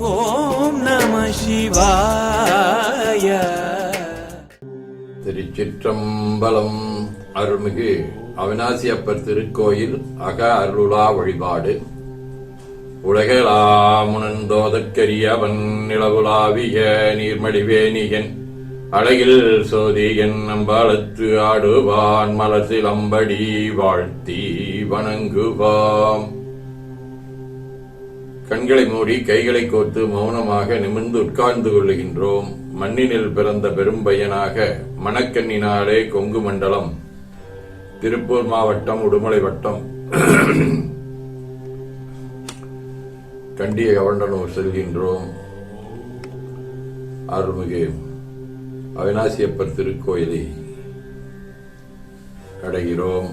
ஓம் நம சிவாய. திருச்சிற்றம்பலம். அருள்மிகு அவிநாசி அப்பர் திருக்கோயில் அக அருளா வழிபாடு. உலகலாமுணந்தோதற்கரியவன் நிலவுலாவிய நீர்மடிவேணியன் அழகில் சோதியன் அம்பாளத்து ஆடுவான் மலசிலம்படி வாழ்த்தி வணங்குவாம். கண்களை மூடி கைகளை கோர்த்து மௌனமாக நிமிர்ந்து உட்கார்ந்து கொள்ளுகின்றோம். மண்ணினில் பிறந்த பெரும்பையனாக மணக்கண்ணினாலே கொங்கு மண்டலம், திருப்பூர் மாவட்டம், உடுமலை வட்டம், கண்டிய கவண்டனூர் செல்கின்றோம். அருள்மிகு அவிநாசியப்பர் திருக்கோயிலை அடைகிறோம்.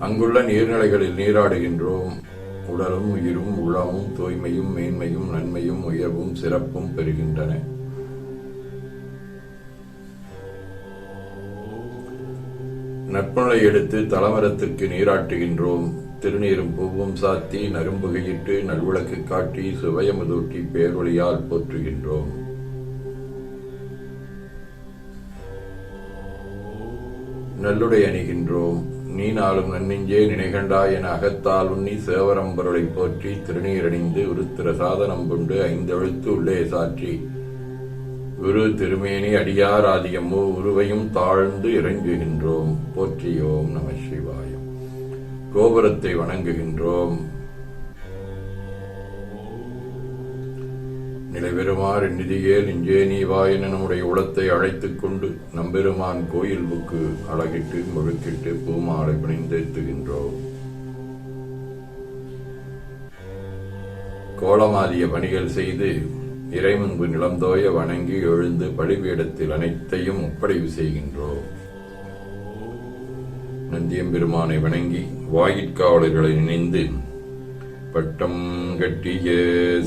அங்குள்ள நீர்நிலைகளில் நீராடுகின்றோம். உடலும் உயிரும் உள்ளமும் தூய்மையும் மேன்மையும் நன்மையும் உயர்வும் சிறப்பும் பெறுகின்றன. நற்புணலை எடுத்து தலமரத்திற்கு நீராட்டுகின்றோம். திருநீரும் பூவும் சாத்தி நரும்புகையிட்டு நல்விளக்கு காட்டி சுவையமுதூட்டி பேரொழியால் போற்றுகின்றோம். நல்லுடை அணிகின்றோம். நீ நாளும் நன்னெஞ்சே நினைகண்டா என அகத்தால் உண்ணி சேவரம்பொருளை போற்றி திருநீரணிந்து உருத்திர சாதனம் கொண்டு ஐந்தெழுத்து உள்ளே சாற்றி குரு திருமேனி அடியார் ஆதியமோ உருவையும் தாழ்ந்து இறங்குகின்றோம். போற்றியோம் நம சிவாயம். கோபுரத்தை வணங்குகின்றோம். நிலைபெறுமாறு நிதியே நெஞ்சே நீவா என நம்முடைய உளத்தை அழைத்துக் கொண்டு நம்பெருமான் கோயில் புக்கு அழகிட்டு முழுக்கிட்டு பூமாலை பிணைந்தேத்துகின்றோம். கோலமாதிய பணிகள் செய்து இறைமுன்பு நிலந்தோய வணங்கி எழுந்து பலிபீடத்தில் அனைத்தையும் ஒப்படைவு செய்கின்றோம். நந்தியம்பெருமானை வணங்கி வாயிற்காவலர்களை நினைந்து பட்டம் கட்டிய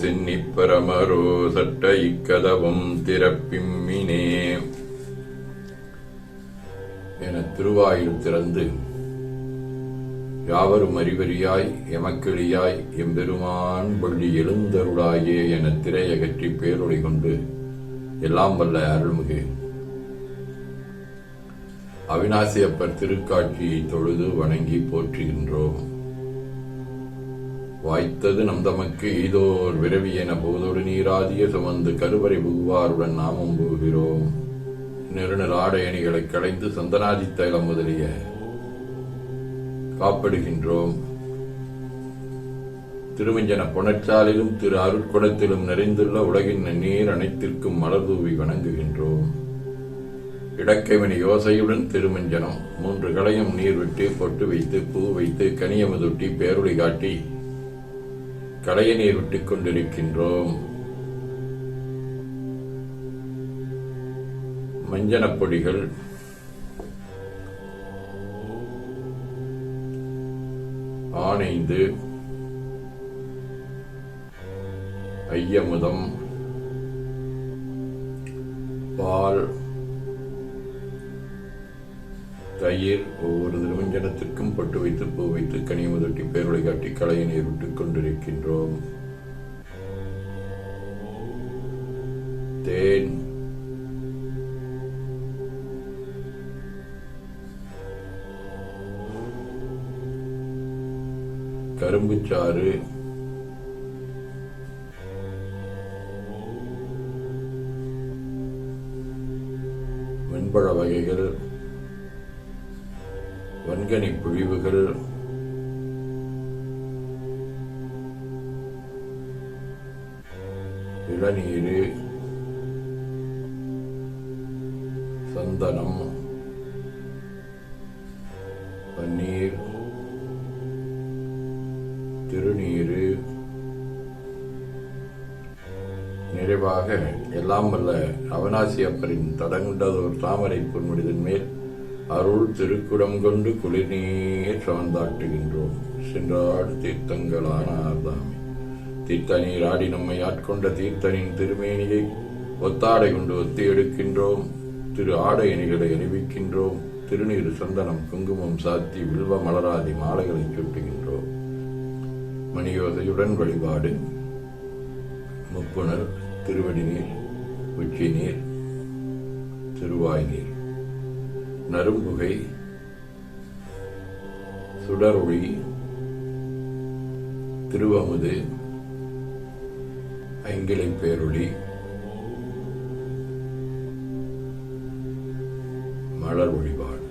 சென்னி பரமரோ சட்ட இக்கதவும் திறப்பிம்மினே என திருவாயில் திறந்து யாவரும் அறிவறியாய் எமக்கிளியாய் எம்பெருமான் பள்ளி எழுந்தருளாயே என திரையகற்றி பேரொளி கொண்டு எல்லாம் வல்ல அருள்மிகு அவிநாசியப்பர் திருக்காட்சியை தொழுது வணங்கி போற்றுகின்றோம். வாய்த்தது நம் தமக்கு ஈதோர் விரவி என போதொரு நீராதிய சுமந்து கருவறை புகுவாருடன் நாமும் போகிறோம். நெருநல் ஆடையணிகளை களைந்து சந்தனாதி தைலம் முதலிய காப்பிடுகின்றோம். திருமஞ்சன புனச்சாலிலும் திரு அருட்குடத்திலும் நிறைந்துள்ள உலகின் நீர் அனைத்திற்கும் மலர்தூவி வணங்குகின்றோம். இடக்கைமணி யோசையுடன் திருமஞ்சனம் 3 களையும் நீர் விட்டு பொட்டு வைத்து பூ வைத்து கனியமுதொட்டி பேரொளி காட்டி களைய நீர் விட்டுக் கொண்டிருக்கின்றோம். மஞ்சனப் பொடிகள் ஆனைந்து ஐயமுதம் பால் தயிர் ஒவ்வொரு திருமஞ்சனத்திற்கும் பட்டு வைத்து பூ வைத்து கனியமுதொட்டி பேரொளி காட்டி களைய நீர் விட்டுக் கொண்டிருக்கின்றோம். தேன் கரும்புச்சாறு வெண்பழ வகைகள் வன்கனி புழிவுகள் இளநீர் சந்தனம் பன்னீர் திருநீர் நிறைவாக எல்லாம் வல்ல அவிநாசியப்பரின் தடங்குண்டதோர் தாமரை பொன்முடிதன் மேல் அருள் திருக்குடம் கொண்டு குளிர்நீர் சுமந்தாட்டுகின்றோம். சென்றாடு தீர்த்தங்களான ஆர்தாமே தீர்த்தநீர் ஆடி நம்மை ஆட்கொண்ட தீர்த்தனின் திருமேனியை ஒத்தாடை கொண்டு ஒத்தி எடுக்கின்றோம். திரு ஆடை அணிகளை அணிவிக்கின்றோம். திருநீர் சந்தனம் குங்குமம் சாத்தி வில்வ மலராதி மாலைகளை சுட்டுகின்றோம். மணியோசையுடன் வழிபாடு. முப்புணர், திருவடி நீர், உச்சி நீர், திருவாய் நீர், நரும்புகை, சுடரொளி, திருவமுது, ஐங்கிளை பேரொளி, மலர் வழிபாடு.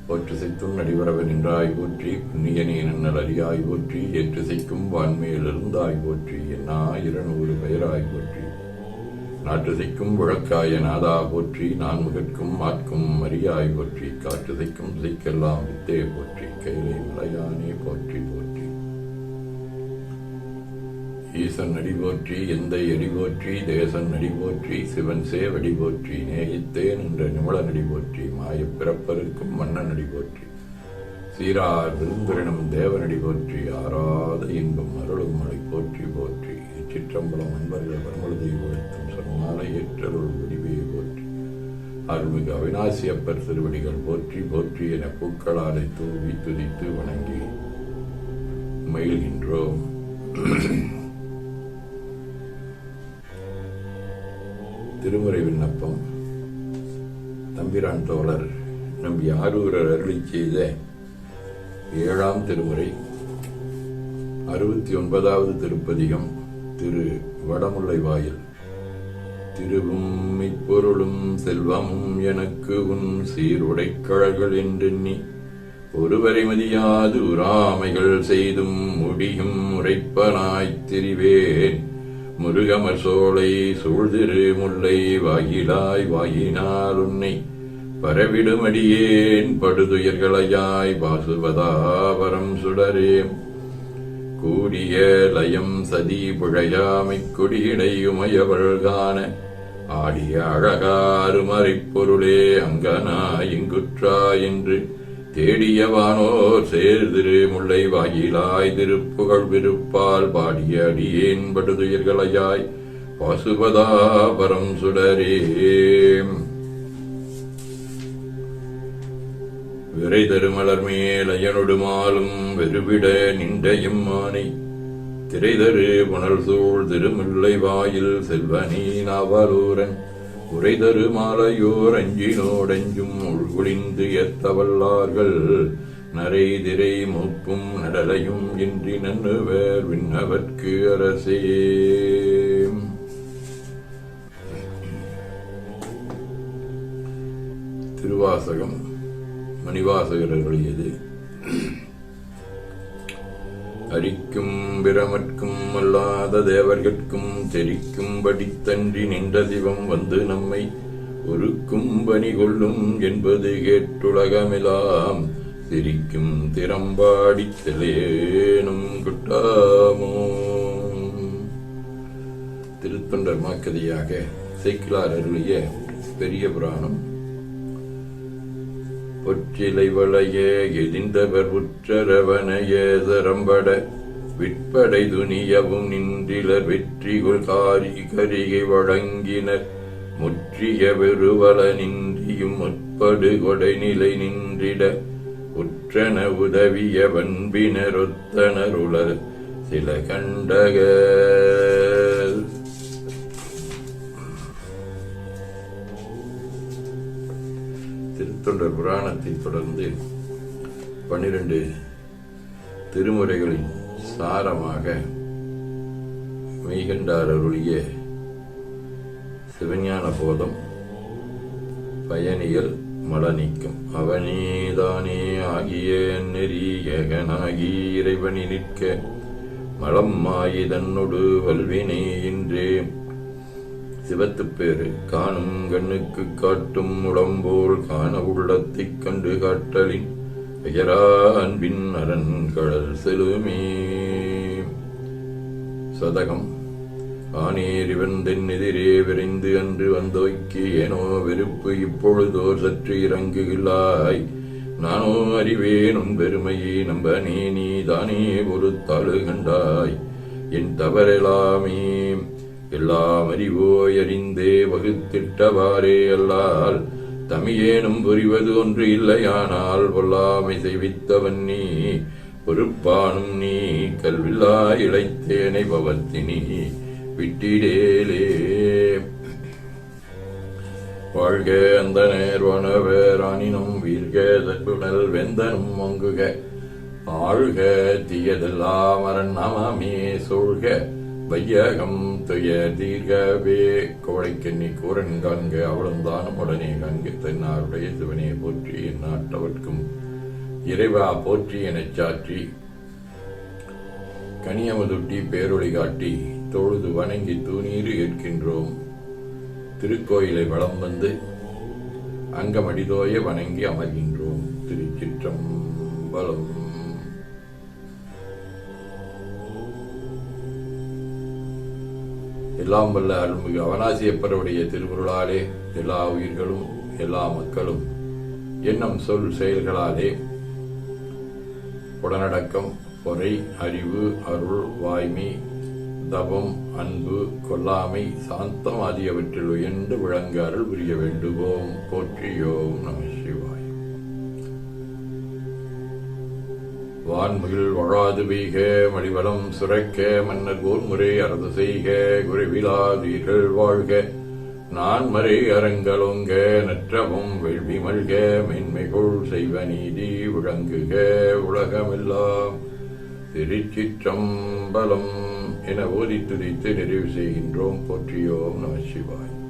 போற்றுசைத்தும் நடிவரவன் நின்றாய் போற்றி, புண்ணியனே நன்னல் அறியாய் போற்றி, ஏற்றுசைக்கும் வான்மேலிருந்தாய் போற்றி, என்னா 200 பெயராய் போற்றி, நாற்றுசைக்கும் விளக்காய நாதா போற்றி, நான்முகற்கும் மாற்கும் மரியாய் போற்றி, காற்றுசைக்கும் திசைக்கெல்லாம் வித்தே போற்றி, கைலை மலையானே போற்றி போற்றி. ஈசன் அடி போற்றி, எந்தை அடி போற்றி, தேசன் அடி போற்றி, சிவன் சேவடி போற்றி, நேயித்தேன் என்ற நிமலன் அடி போற்றி, மாயப் பிறப்பருக்கும் மன்னன் அடி போற்றி, சீரார் விருந்துரினம் தேவனடி போற்றி, ஆராத இன்பம் அருளும் மலை போற்றி போற்றி. சிற்றம்பலம் அன்பர்கள் பரமழுதை உழைத்தும் சன்மாலை ஏற்றருள் வடிவே போற்றி, அருள்மிகு அவிநாசி அப்பர் திருவடிகள் போற்றி போற்றி என பூக்களாலை தூவி துதித்து வணங்கி மகிழ்கின்றோம். திருமுறை விண்ணப்பம். தம்பிரான் தோழர் நம்பி ஆரூரர் அருளி செய்த 7ஆம் திருமுறை 69வது திருப்பதிகம். திரு வடமுல்லை வாயில். திருவும் இப்பொருளும் செல்வமும் எனக்கு உன் சீருடைக்கழல்கள் என்றெண்ணி ஒருவரை மதியாது உராமைகள் செய்தும் முடியும் உரைப்பனாய்த் திரிவேன். முருகமர் சோலை சூழ்திரு முல்லை வாயிலாய் வாயினால் உன்னை பரவிடுமடியேன் படுதுயர்களையாய் பாசுவதாபரம் சுடரேம். கூடிய லயம் சதி புழையாமைக் கொடியிடை உமையவள் காண ஆடிய அழகாறு மறைப்பொருளே அங்கனாய் இங்குற்றா என்று தேடியவானோர் சேர்திரு முல்லை வாயிலாய் திருப்புகழ் விருப்பால் பாடிய அடியேன் படுதுயர்களையாய் பாசுபதாபரம் சுடரே. விரை தருமலர் மேல் அயனொடுமாலும் வெறுவிட நின்றையும் மானை திரைதரு புனல் சூழ் திருமுல்லை வாயில் செல்வனி நாவலூரன் உரைதரு மாலையோர் அஞ்சினோடஞ்சும் உள்குளிந்து எத்தவல்லார்கள் நரை திரை மூப்பும் நடலையும் இன்றி நன்னுவர் விண்ணவர்க்கு அரசே. திருவாசகம் மணிவாசகர் அருளியது. அரிக்கும் பிரமற்கும் அல்லாத தேவர்கட்கும் தெரிக்கும் படித்தன்றி நின்ற சிவம் வந்து நம்மை ஒருக்கும் பணி கொள்ளும் என்பது கேட்டுலகமெல்லாம் சிரிக்கும் திறம்பாடி செலேனும் குட்டாமோ. திருத்தொண்டர் மாக்கதியாக சேக்கிழார் அருளிய பெரிய புராணம். பொற்றிலை வளைய எதிர்ந்தவர் உற்றரவனைய சரம்பட விற்படை துணியவும் நின்றிலர் வெற்றிகொள் கரிகை வழங்கினர் முற்றிய வெறுவல நின்றியும் முற்படு கொடை நிலை நின்றிட உற்றன உதவிய வன்பினரொத்தனருளர் சில கண்டக. திருத்தொண்டர் புராணத்தை தொடர்ந்து 12 திருமுறைகளின் சாரமாக மெய்கண்டார் அருளிய சிவஞான போதம், பயனியல், மலநீக்கம், அவனேதானே ஆகிய நெறி ஏகனாகி இறைவனி நிற்க மலம் மாயி தன்னொடு வல்வினை இன்றே சிவத்துப்பேறு காணும் கண்ணுக்கு காட்டும் உடம்போல் காண உள்ளத்தைக் கண்டு காட்டலின் பெயரா அன்பின் அரண்கடல் செலுமே. சதகம். ஆனேர் இவன் தென்னெதிரே விரைந்து அன்று வந்தோய்க்கு ஏனோ வெறுப்பு இப்பொழுதோர் சற்று இறங்குகில்லாய் நானோ அறிவேனும் பெருமையை நம்ப நீ தானே ஒரு தாழு கண்டாய் என் தவறெல்லாமே எல்லாம் அறிவோய் அறிந்தே வகுத்திட்டவாறே அல்லால் தமியேனும் புரிவது ஒன்று இல்லையானால் பொல்லாமை செய்வித்தவன் நீ பொறுப்பானும் நீ கல்வில்லா இழைத்தேனை பவத்தினி விட்டிடேலே. வாழ்க அந்த நேர்வனவேரானினும் வீழ்க தற்புணல் வெந்தனும் மங்குக ஆழ்க தீயதெல்லாம் அரணாமே சூழ்க வையகம் துய தீர்கவே. கோடைக்கண்ணி கூரன் காண்க அவளும் தானும் உடனே காண்க தென்னாருடைய சிவனே போற்றி எந்நாட்டவர்க்கும் இறைவா போற்றி எனச் சாற்றி கனியமுதுட்டி பேரொளி காட்டி தொழுது வணங்கி தூணீறு ஏற்கின்றோம். திருக்கோயிலை வலம் வந்து அங்கமடிதோய வணங்கி அமர்கின்றோம். திருச்சிற்றம்பலம். எல்லாம் வல்ல அருள்மிகு அவனாசியப்பருடைய திருவுருளாலே எல்லா உயிர்களும் எல்லா மக்களும் எண்ணம் சொல் செயல்களாலே உடனடக்கம், பொறை, அறிவு, அருள், வாய்மை, தபம், அன்பு, கொல்லாமை, சாந்தம் ஆகியவற்றில் உயர்ந்து விளங்க அருள் புரிய வேண்டுவோம். போற்றியோம் நம சிவாய். வான்முகில் வழாது பெய்க மடிவளம் சுரக்க மன்னர் கோன்முறை அரசு செய்க குறைவிலாதீர்கள் வாழ்க நான்மறை அரங்கலோங்க நற்றவும் வெள்வி மல்க மென்மைகொள் செய்வ நீதி விளங்குக உலகமெல்லாம். திருச்சிற்றம்பலம் என ஓதி துதித்து நிறைவு செய்கின்றோம். போற்றியோம் நம சிவாய்.